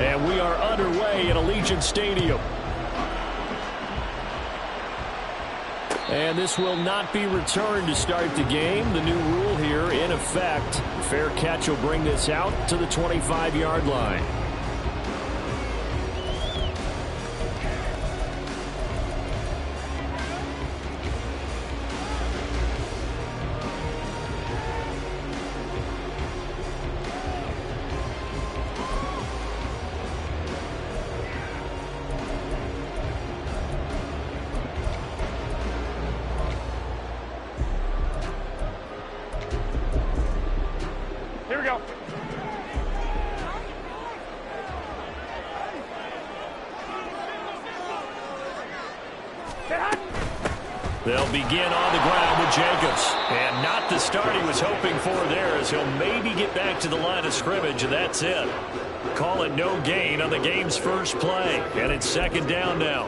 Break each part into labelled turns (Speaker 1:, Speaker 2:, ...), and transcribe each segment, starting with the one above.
Speaker 1: And we are underway at Allegiant Stadium. And this will not be returned to start the game. The new rule here in effect. Fair catch will bring this out to the 25-yard line.
Speaker 2: Here we go.
Speaker 1: They'll begin on the ground with Jacobs. And not the start he was hoping for there, as he'll maybe get back to the line of scrimmage, and that's it. Call it no gain on the game's first play. And it's second down now.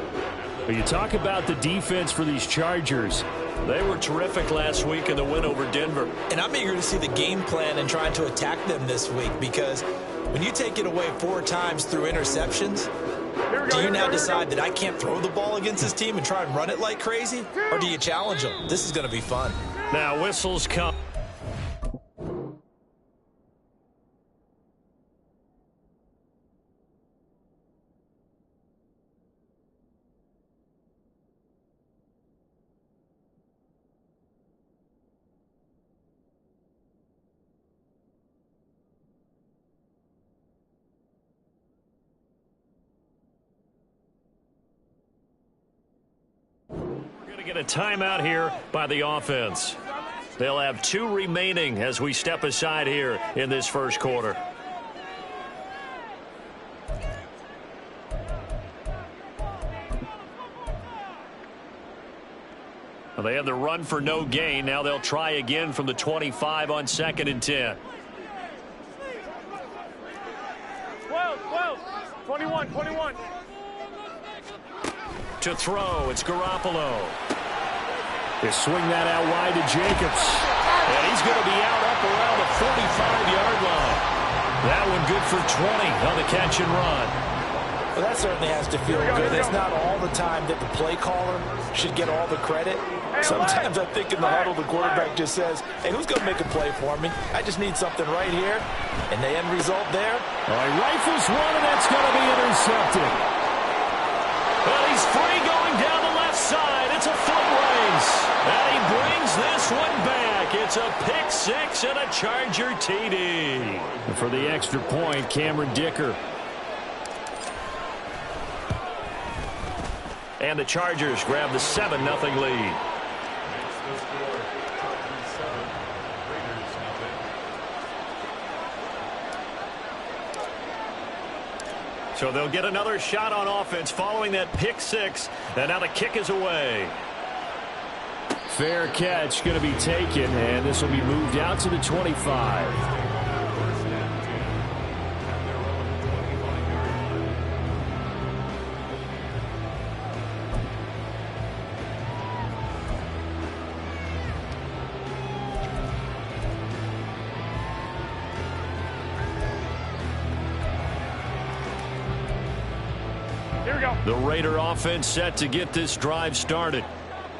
Speaker 1: When you talk about the defense for these Chargers, they were terrific last week in the win over Denver.
Speaker 3: And I'm eager to see the game plan and trying to attack them this week, because when you take it away 4 times through interceptions, do you now decide that I can't throw the ball against this team and try and run it like crazy? Or do you challenge them? This is going to be fun.
Speaker 1: Now whistles come. Get a timeout here by the offense. They'll have 2 remaining as we step aside here in this first quarter. Well, they have the run for no gain. Now they'll try again from the 25 on 2nd and 10.
Speaker 2: 12, 21.
Speaker 1: To throw, it's Garoppolo. They swing that out wide to Jacobs. And he's going to be out up around the 45-yard line. That one good for 20 on the catch and run.
Speaker 3: Well, that certainly has to feel good. It's not all the time that the play caller should get all the credit. Sometimes I think in the huddle the quarterback just says, hey, who's going to make a play for me? I just need something right here. And the end result there.
Speaker 1: All right, rifles one, and that's going to be intercepted. Well, he's free going down the left side. It's a foot race. And he brings this one back. It's a pick 6 and a Charger TD. And for the extra point, Cameron Dicker. And the Chargers grab the 7-0 lead. So they'll get another shot on offense following that pick 6. And now the kick is away. Fair catch going to be taken, and this will be moved out to the 25. The Raider offense set to get this drive started.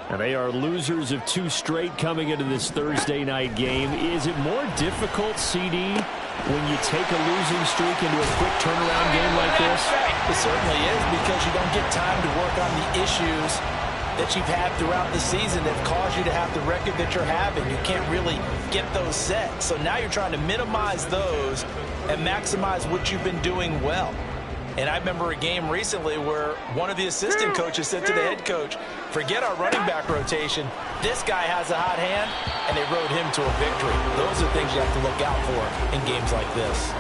Speaker 1: And they are losers of 2 straight coming into this Thursday night game. Is it more difficult, CD, when you take a losing streak into a quick turnaround game like this?
Speaker 3: It certainly is, because you don't get time to work on the issues that you've had throughout the season that caused you to have the record that you're having. You can't really get those set. So now you're trying to minimize those and maximize what you've been doing well. And I remember a game recently where one of the assistant coaches said to the head coach, forget our running back rotation. This guy has a hot hand, and they rode him to a victory. Those are things you have to look out for in games like this.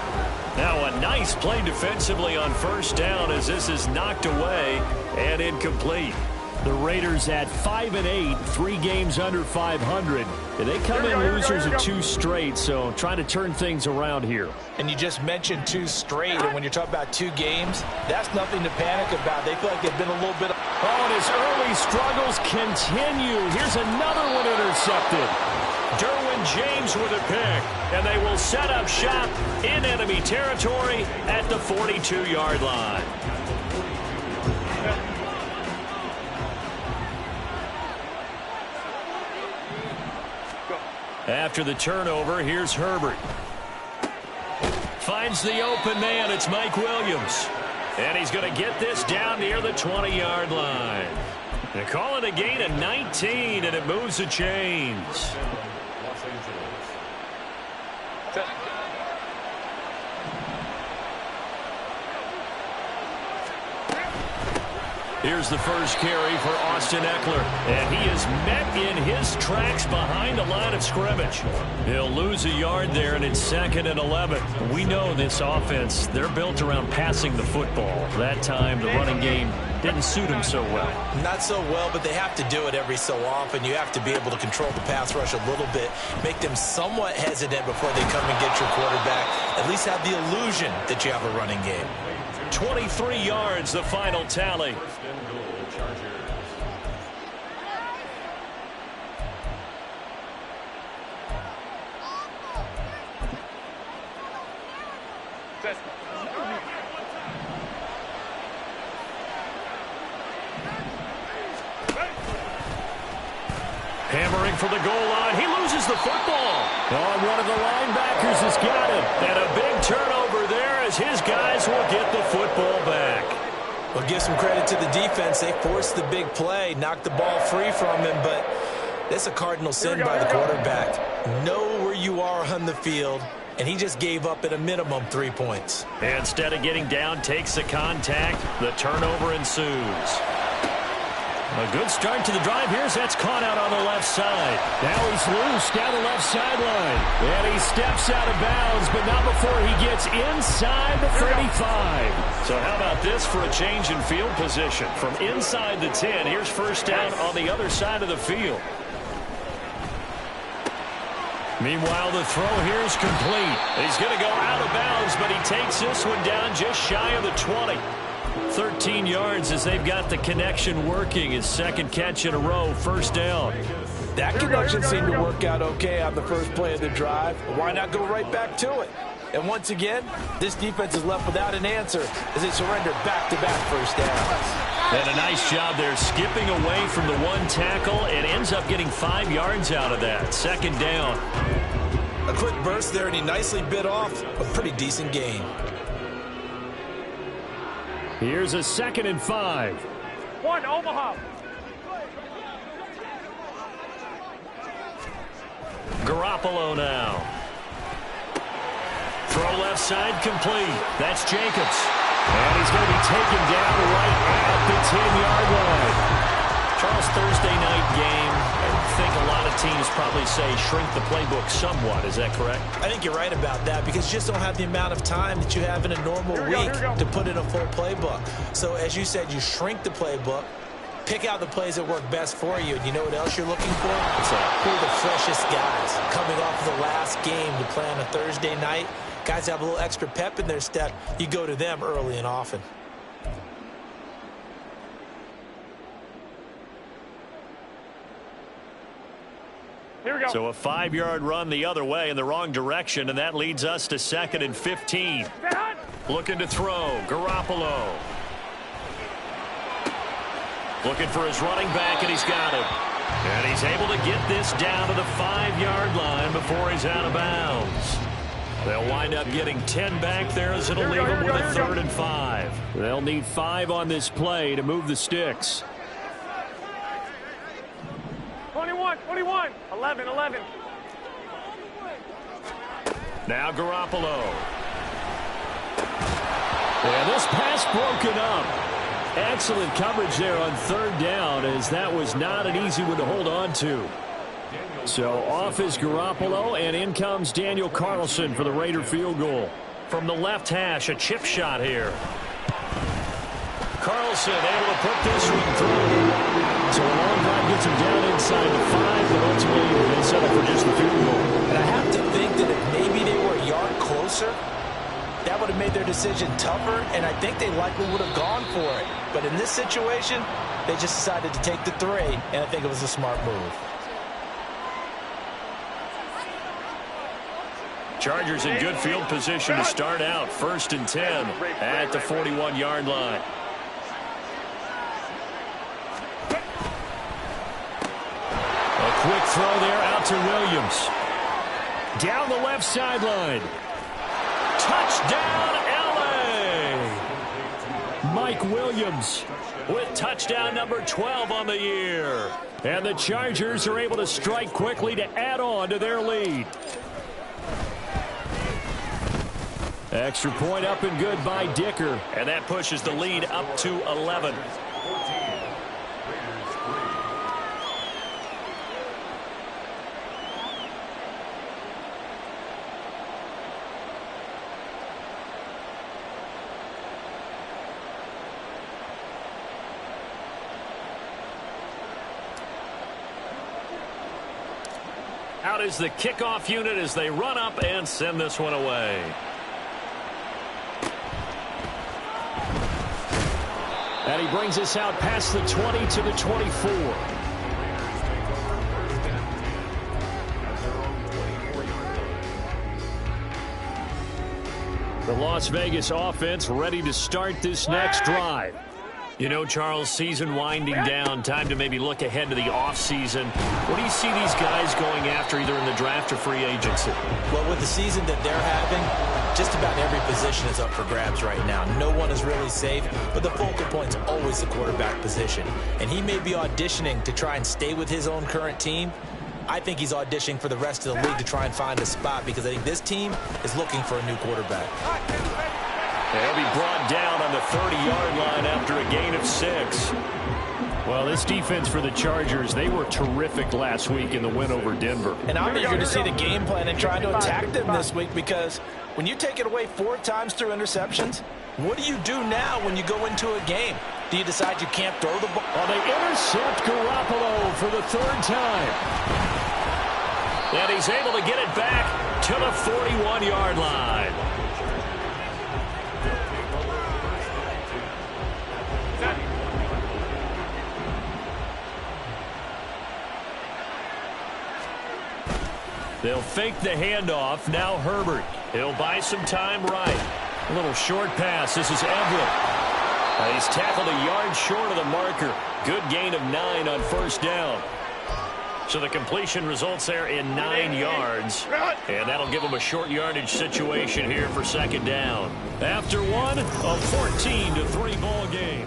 Speaker 1: Now a nice play defensively on first down as this is knocked away and incomplete. The Raiders at 5-8, 3 games under 500. And they come in losers of 2 straight, so trying to turn things around here.
Speaker 3: And you just mentioned 2 straight, and when you're talking about 2 games, that's nothing to panic about. They feel like they've been a little bit...
Speaker 1: Oh, and his early struggles continue. Here's another one intercepted. Derwin James with a pick, and they will set up shop in enemy territory at the 42-yard line. After the turnover, here's Herbert. Finds the open man. It's Mike Williams. And he's going to get this down near the 20-yard line. They call it a gain of 19, and it moves the chains. Here's the first carry for Austin Eckler, and he is met in his tracks behind the line of scrimmage. He'll lose a yard there, and it's 2nd and 11. We know this offense, they're built around passing the football. That time, the running game didn't suit him so well.
Speaker 3: Not so well, but they have to do it every so often. You have to be able to control the pass rush a little bit, make them somewhat hesitant before they come and get your quarterback. At least have the illusion that you have a running game.
Speaker 1: 23 yards, the final tally. Hammering for the goal line. He loses the football. Oh, one of the linebackers has got it. And a big turnover there as his guys will get the football back.
Speaker 3: Well, give some credit to the defense. They forced the big play, knocked the ball free from him, but that's a cardinal sin by the quarterback. Know where you are on the field, and he just gave up at a minimum 3 points.
Speaker 1: Instead of getting down, takes the contact. The turnover ensues. A good start to the drive. That's caught out on the left side. Now he's loose down the left sideline. And he steps out of bounds, but not before he gets inside the 35. So how about this for a change in field position? From inside the 10, here's first down on the other side of the field. Meanwhile, the throw here is complete. He's going to go out of bounds, but he takes this one down just shy of the 20. 13 yards as they've got the connection working. His second catch in a row, first down.
Speaker 3: That connection seemed to work out okay on the first play of the drive. Why not go right back to it? And once again, this defense is left without an answer as they surrender back-to-back first downs.
Speaker 1: And a nice job there skipping away from the one tackle and ends up getting 5 yards out of that. Second down.
Speaker 3: A quick burst there, and he nicely bit off a pretty decent gain.
Speaker 1: Here's a 2nd and 5.
Speaker 2: One, Omaha.
Speaker 1: Garoppolo now. Throw left side complete. That's Jacobs. And he's going to be taken down right at the 10-yard line. Charles, Thursday night game. I think a lot of teams probably say shrink the playbook somewhat. Is that correct?
Speaker 3: I think you're right about that because you just don't have the amount of time that you have in a normal week to put in a full playbook. So as you said, you shrink the playbook, pick out the plays that work best for you. And you know what else you're looking for? Who are the freshest guys coming off of the last game to play on a Thursday night? Guys have a little extra pep in their step. You go to them early and often.
Speaker 2: Here we go.
Speaker 1: So a 5-yard run the other way in the wrong direction, and that leads us to 2nd and 15. Looking to throw. Garoppolo. Looking for his running back, and he's got him. And he's able to get this down to the 5-yard line before he's out of bounds. They'll wind up getting 10 back there as it'll leave them with a 3rd and 5. They'll need 5 on this play to move the sticks.
Speaker 2: 21, 21, 11, 11.
Speaker 1: Now Garoppolo. And this pass broken up. Excellent coverage there on 3rd down, as that was not an easy one to hold on to. So off is Garoppolo, and in comes Daniel Carlson for the Raider field goal. From the left hash, a chip shot here. Carlson able to put this one through. So a long drive gets him down inside the 5, but ultimately they settle for just the field goal.
Speaker 3: And I have to think that if maybe they were a yard closer, that would have made their decision tougher, and I think they likely would have gone for it. But in this situation, they just decided to take the 3, and I think it was a smart move.
Speaker 1: Chargers in good field position to start out. 1st and 10 at the 41-yard line. A quick throw there out to Williams. Down the left sideline. Touchdown, L.A. Mike Williams with touchdown number 12 on the year. And the Chargers are able to strike quickly to add on to their lead. Extra point up and good by Dicker. And that pushes the lead up to 11. Out is the kickoff unit as they run up and send this one away. And he brings us out past the 20 to the 24. The Las Vegas offense ready to start this next drive. You know, Charles, season winding down, time to maybe look ahead to the offseason. What do you see these guys going after either in the draft or free agency?
Speaker 3: Well, with the season that they're having, just about every position is up for grabs right now. No one is really safe, but the focal point's always the quarterback position. And he may be auditioning to try and stay with his own current team. I think he's auditioning for the rest of the league to try and find a spot because I think this team is looking for a new quarterback.
Speaker 1: He'll be brought down on the 30-yard line after a gain of 6. Well, this defense for the Chargers, they were terrific last week in the win over Denver.
Speaker 3: And I'm eager to see the game plan and try to attack them this week because when you take it away 4 times through interceptions, what do you do now when you go into a game? Do you decide you can't throw the ball?
Speaker 1: Well, they intercept Garoppolo for the 3rd time. And he's able to get it back to the 41-yard line. They'll fake the handoff. Now Herbert. He'll buy some time right. A little short pass. This is Everett. He's tackled a yard short of the marker. Good gain of 9 on 1st down. So the completion results there in 9 yards. And that'll give them a short yardage situation here for 2nd down. After one, a 14-3 ball game.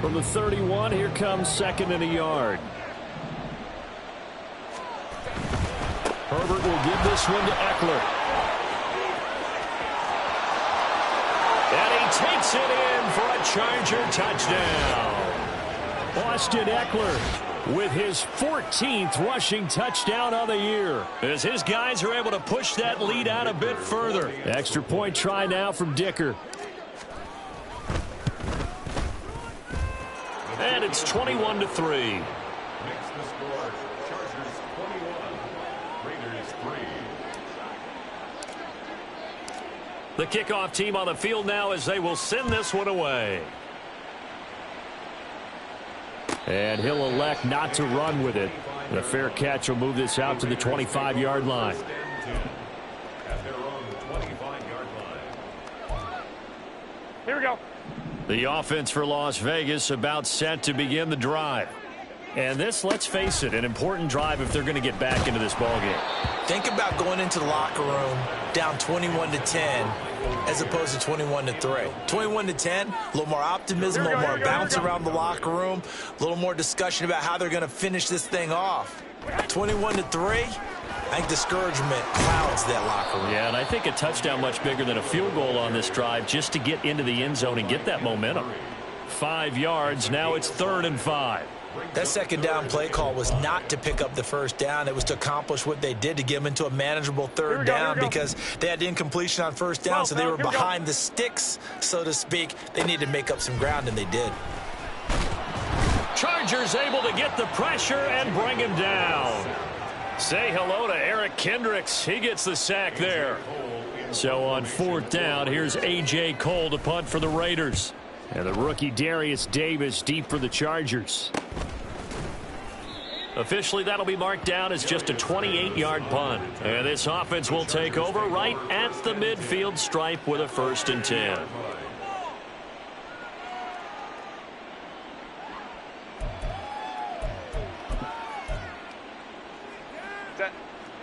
Speaker 1: From the 31, here comes 2nd and a yard. Herbert will give this one to Eckler. And he takes it in for a Charger touchdown. Austin Eckler with his 14th rushing touchdown of the year. As his guys are able to push that lead out a bit further. Extra point try now from Dicker. And it's 21-3. The kickoff team on the field now as they will send this one away. And he'll elect not to run with it. And a fair catch will move this out to the 25-yard line.
Speaker 2: Here we go.
Speaker 1: The offense for Las Vegas about set to begin the drive. And this, let's face it, an important drive if they're going to get back into this ballgame.
Speaker 3: Think about going into the locker room down 21-10 as opposed to 21-3. 21-10, a little more optimism, a little more bounce around the locker room, a little more discussion about how they're going to finish this thing off. 21-3, I think discouragement clouds that locker room.
Speaker 1: Yeah, and I think a touchdown much bigger than a field goal on this drive just to get into the end zone and get that momentum. 5 yards, now it's 3rd and 5.
Speaker 3: That 2nd down play call was not to pick up the 1st down. It was to accomplish what they did to get them into a manageable 3rd down because they had incompletion on 1st down, so they were behind the sticks, so to speak. They needed to make up some ground, and they did.
Speaker 1: Chargers able to get the pressure and bring him down. Say hello to Eric Kendricks. He gets the sack there. So on 4th down, here's A.J. Cole to punt for the Raiders. And the rookie Darius Davis deep for the Chargers. Officially, that'll be marked down as just a 28-yard punt. And this offense will take over right at the midfield stripe with a 1st and 10.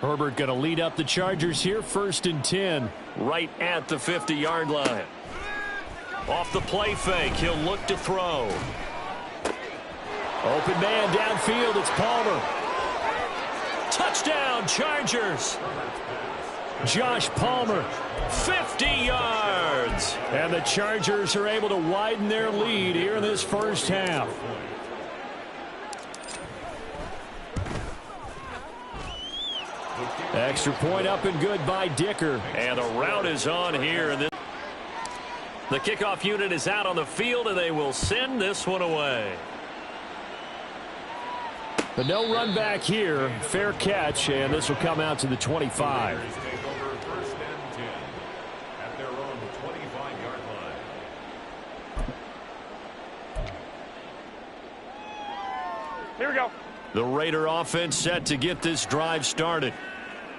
Speaker 2: Herbert going to lead up the Chargers here, 1st and 10.
Speaker 1: Right at the 50-yard line. Off the play fake, he'll look to throw.
Speaker 2: Open man downfield, it's Palmer.
Speaker 1: Touchdown, Chargers.
Speaker 2: Josh Palmer.
Speaker 1: 50 yards.
Speaker 2: And the Chargers are able to widen their lead here in this first half. Extra point up and good by Dicker.
Speaker 1: And the route is on here. The kickoff unit is out on the field, and they will send this one away.
Speaker 2: But no run back here. Fair catch, and this will come out to the 25. Here we go.
Speaker 1: The Raider offense set to get this drive started.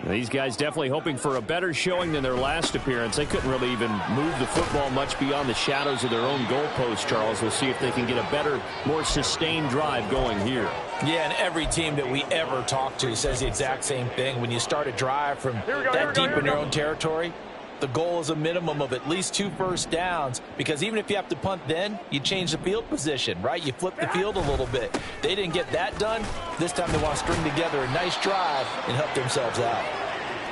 Speaker 2: These guys definitely hoping for a better showing than their last appearance. They couldn't really even move the football much beyond the shadows of their own goalpost, Charles. We'll see if they can get a better, more sustained drive going here.
Speaker 3: Yeah, and every team that we ever talk to says the exact same thing. When you start a drive from that deep in your own territory, the goal is a minimum of at least 2 first downs, because even if you have to punt then, you change the field position, right? You flip the field a little bit. They didn't get that done. This time they want to string together a nice drive and help themselves out.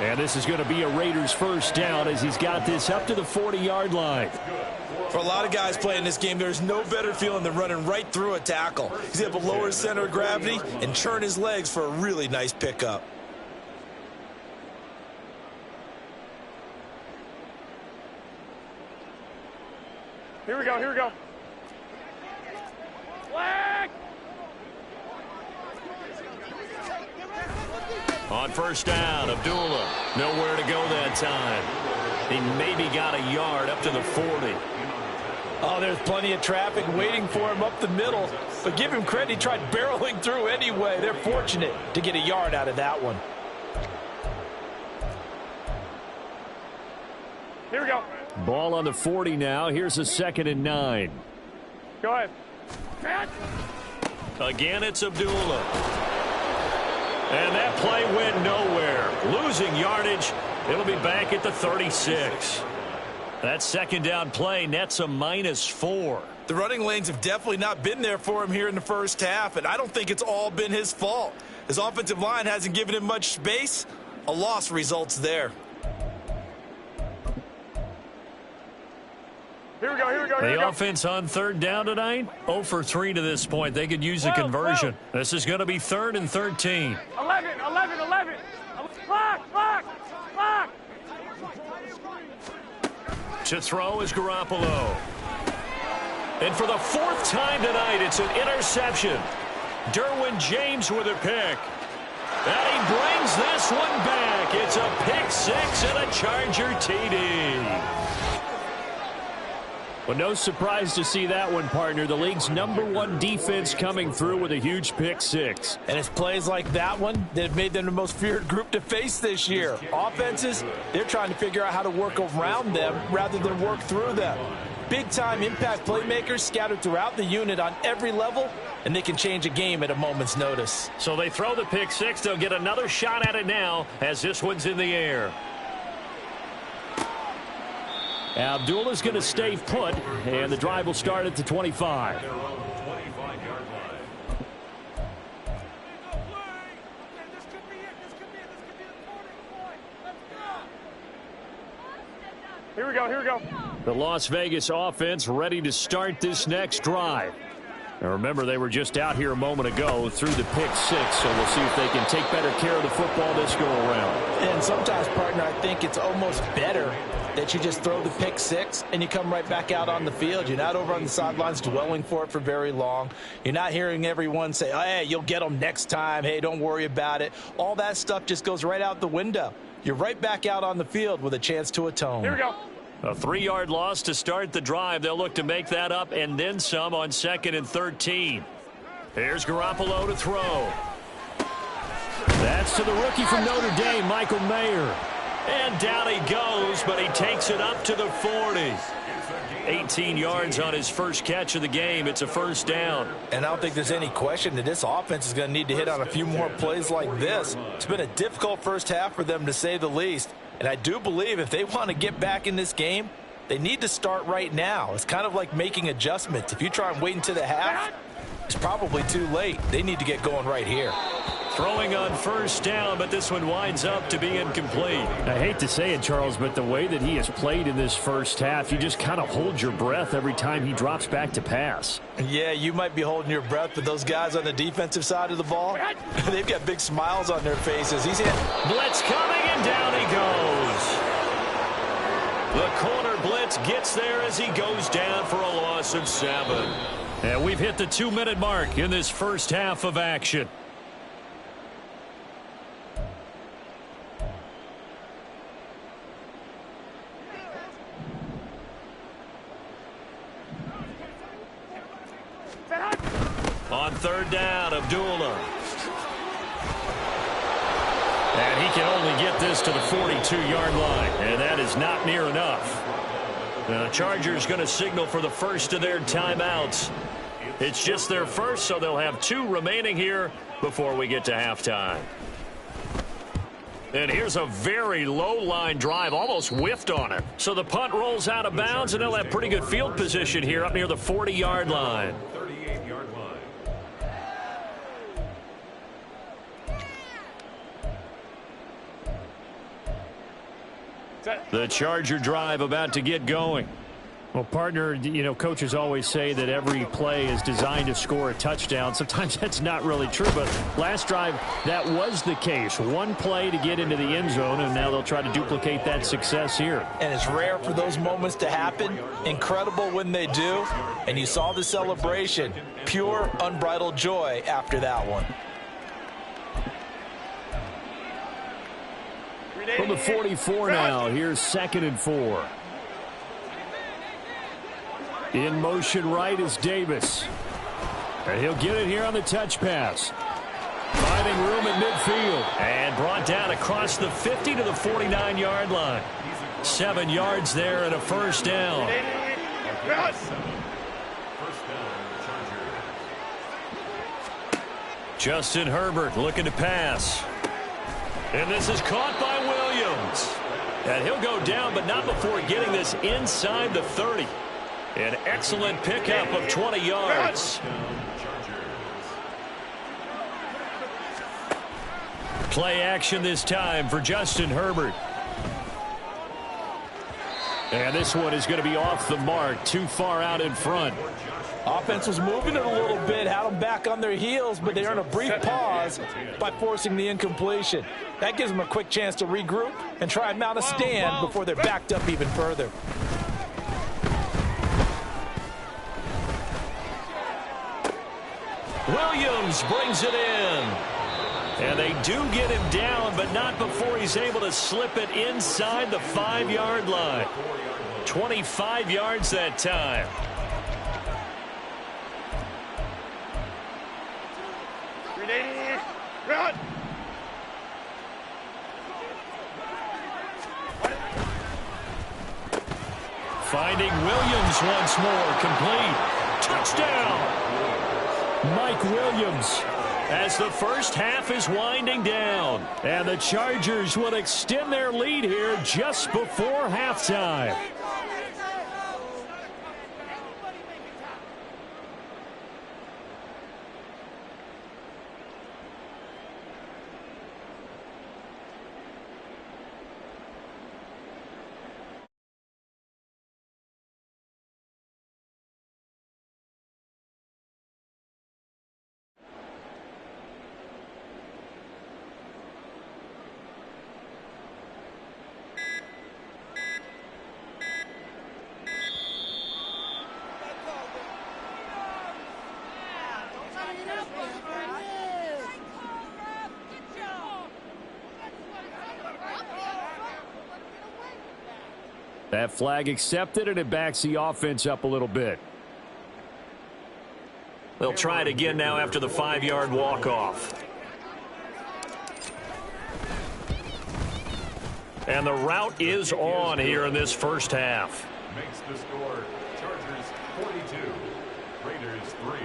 Speaker 2: And this is going to be a Raiders first down as he's got this up to the 40-yard line.
Speaker 4: For a lot of guys playing this game, there's no better feeling than running right through a tackle. He's able to lower his center of gravity and turn his legs for a really nice pickup.
Speaker 2: Here we go, here we go. Flag!
Speaker 1: On first down, Abdullah. Nowhere to go that time. He maybe got a yard up to the 40.
Speaker 3: Oh, there's plenty of traffic waiting for him up the middle. But give him credit, he tried barreling through anyway. They're fortunate to get a yard out of that one.
Speaker 2: Here we go. Ball on the 40 now. Here's a 2nd and 9. Go ahead.
Speaker 1: Again, it's Abdullah. And that play went nowhere. Losing yardage. It'll be back at the 36. That 2nd down play nets a -4.
Speaker 4: The running lanes have definitely not been there for him here in the first half, and I don't think it's all been his fault. His offensive line hasn't given him much space. A loss results there.
Speaker 2: Here we go, here we go, here we go.
Speaker 1: The offense on 3rd down tonight, 0 for 3 to this point. They could use a conversion. This is going to be 3rd and 13.
Speaker 2: 11. Clock.
Speaker 1: To throw is Garoppolo. And for the 4th time tonight, it's an interception. Derwin James with a pick. And he brings this one back. It's a pick 6 and a Charger TD.
Speaker 2: Well, no surprise to see that one, partner. The league's #1 defense coming through with a huge pick 6.
Speaker 3: And it's plays like that one that have made them the most feared group to face this year. Offenses, they're trying to figure out how to work around them rather than work through them. Big-time impact playmakers scattered throughout the unit on every level, and they can change a game at a moment's notice.
Speaker 1: So they throw the pick 6. They'll get another shot at it now as this one's in the air.
Speaker 2: Abdullah's going to stay put, and the drive will start at the 25. Here we go. The Las Vegas offense ready to start this next drive. Now remember, they were just out here a moment ago through the pick 6, so we'll see if they can take better care of the football this go around.
Speaker 3: And sometimes, partner, I think it's almost better that you just throw the pick 6 and you come right back out on the field. You're not over on the sidelines dwelling for it for very long. You're not hearing everyone say, oh, hey, you'll get them next time. Hey, don't worry about it. All that stuff just goes right out the window. You're right back out on the field with a chance to atone.
Speaker 2: Here we go.
Speaker 1: A 3-yard loss to start the drive. They'll look to make that up and then some on 2nd and 13. Here's Garoppolo to throw.
Speaker 2: It's to the rookie from Notre Dame, Michael Mayer.
Speaker 1: And down he goes, but he takes it up to the 40. 18 yards on his first catch of the game. It's a first down.
Speaker 3: And I don't think there's any question that this offense is going to need to hit on a few more plays like this. It's been a difficult first half for them, to say the least. And I do believe if they want to get back in this game, they need to start right now. It's kind of like making adjustments. If you try and wait until the half, it's probably too late. They need to get going right here.
Speaker 1: Throwing on first down, but this one winds up to be incomplete.
Speaker 2: I hate to say it, Charles, but the way that he has played in this first half, you just kind of hold your breath every time he drops back to pass.
Speaker 3: Yeah, you might be holding your breath, but those guys on the defensive side of the ball, they've got big smiles on their faces. He's hit.
Speaker 1: Blitz coming, and down he goes. The corner blitz gets there as he goes down for a loss of 7. And we've hit the 2-minute mark in this first half of action. On third down, Abdullah. And he can only get this to the 42-yard line, and that is not near enough. The Chargers going to signal for the first of their timeouts. It's just their first, so they'll have 2 remaining here before we get to halftime. And here's a very low-line drive, almost whiffed on it. So the punt rolls out of bounds, and they'll have pretty good field position here up near the 40-yard line. The Charger drive about to get going.
Speaker 2: Well, partner, you know, coaches always say that every play is designed to score a touchdown. Sometimes that's not really true, but last drive, that was the case. One play to get into the end zone, and now they'll try to duplicate that success here.
Speaker 3: And it's rare for those moments to happen. Incredible when they do. And you saw the celebration. Pure, unbridled joy after that one.
Speaker 2: From the 44 now, here's 2nd and 4. In motion right is Davis. And he'll get it here on the touch pass. Finding room at midfield.
Speaker 1: And brought down across the 50 to the 49-yard line. 7 yards there and a first down. Justin Herbert looking to pass. And this is caught by Williams. And he'll go down, but not before getting this inside the 30. An excellent pickup of 20 yards. Play action this time for Justin Herbert.
Speaker 2: And this one is going to be off the mark, too far out in front.
Speaker 3: Offense was moving it a little bit, had them back on their heels, but they earn a brief pause by forcing the incompletion. That gives them a quick chance to regroup and try and mount a stand before they're backed up even further.
Speaker 1: Williams brings it in. And they do get him down, but not before he's able to slip it inside the 5-yard line. 25 yards that time. Finding Williams once more, complete. Touchdown!
Speaker 2: Mike Williams.
Speaker 1: As the first half is winding down.
Speaker 2: And the Chargers will extend their lead here just before halftime. That flag accepted, and it backs the offense up a little bit.
Speaker 1: They'll try it again now after the 5-yard walk-off. And the route is on here in this first half.
Speaker 5: Makes the score Chargers 42, Raiders 3.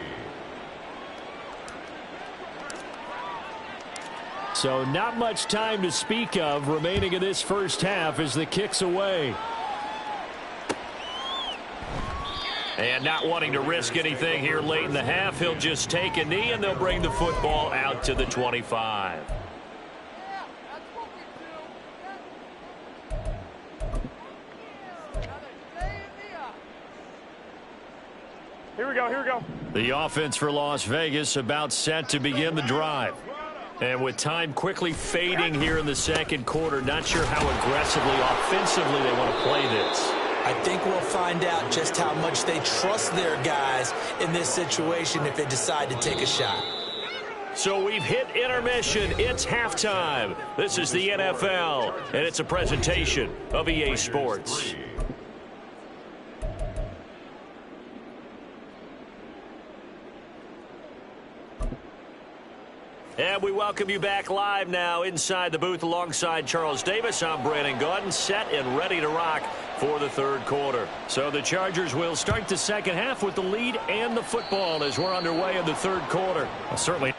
Speaker 2: So not much time to speak of remaining in this first half as the kick's away.
Speaker 1: And not wanting to risk anything here late in the half, he'll just take a knee and they'll bring the football out to the 25.
Speaker 6: Here we go.
Speaker 1: The offense for Las Vegas about set to begin the drive. And with time quickly fading here in the second quarter, not sure how aggressively, offensively they want to play this.
Speaker 3: I think we'll find out just how much they trust their guys in this situation if they decide to take a shot.
Speaker 1: So we've hit intermission. It's halftime. This is the NFL, and it's a presentation of EA Sports. And we welcome you back live now inside the booth alongside Charles Davis. I'm Brandon Gaudin, set and ready to rock for the third quarter. So the Chargers will start the second half with the lead and the football as we're underway in the third quarter. Well, certainly.